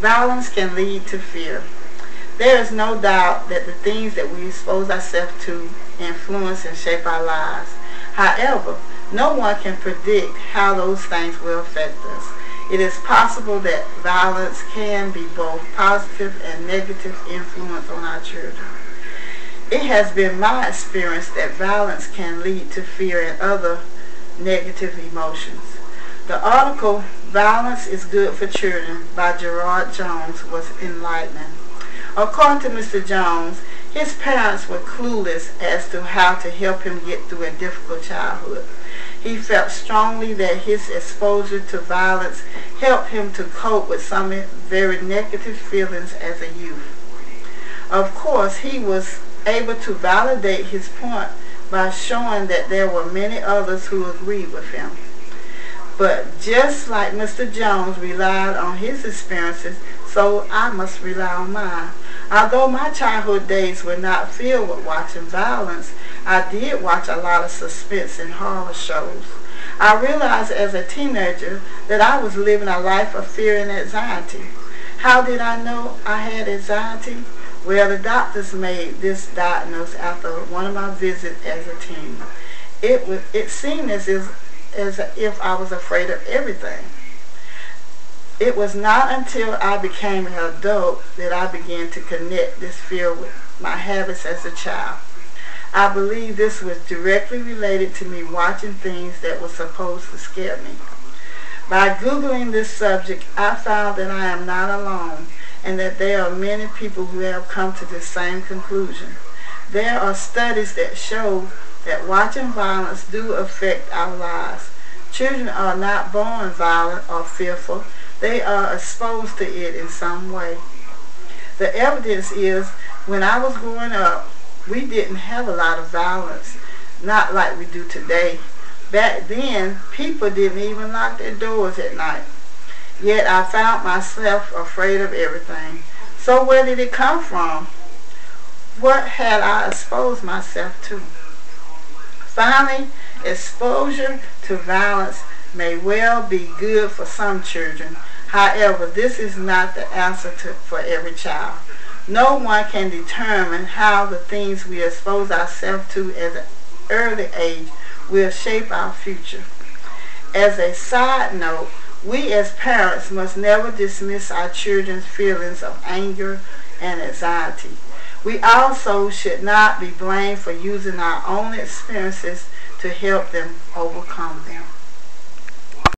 Violence can lead to fear. There is no doubt that the things that we expose ourselves to influence and shape our lives. However, no one can predict how those things will affect us. It is possible that violence can be both positive and negative influence on our children. It has been my experience that violence can lead to fear and other negative emotions. The article, Violence is Good for Children by Gerard Jones, was enlightening. According to Mr. Jones, his parents were clueless as to how to help him get through a difficult childhood. He felt strongly that his exposure to violence helped him to cope with some very negative feelings as a youth. Of course, he was able to validate his point by showing that there were many others who agreed with him. But just like Mr. Jones relied on his experiences, so I must rely on mine. Although my childhood days were not filled with watching violence, I did watch a lot of suspense and horror shows. I realized as a teenager that I was living a life of fear and anxiety. How did I know I had anxiety? Well, the doctors made this diagnosis after one of my visits as a teen. It seemed as if I was afraid of everything. It was not until I became an adult that I began to connect this fear with my habits as a child. I believe this was directly related to me watching things that were supposed to scare me. By Googling this subject, I found that I am not alone and that there are many people who have come to the same conclusion. There are studies that show that watching violence do affect our lives. Children are not born violent or fearful. They are exposed to it in some way. The evidence is, when I was growing up, we didn't have a lot of violence, not like we do today. Back then, people didn't even lock their doors at night. Yet I found myself afraid of everything. So where did it come from? What had I exposed myself to? Finally, exposure to violence may well be good for some children. However, this is not the answer for every child. No one can determine how the things we expose ourselves to at an early age will shape our future. As a side note, we as parents must never dismiss our children's feelings of anger and anxiety. We also should not be blamed for using our own experiences to help them overcome them.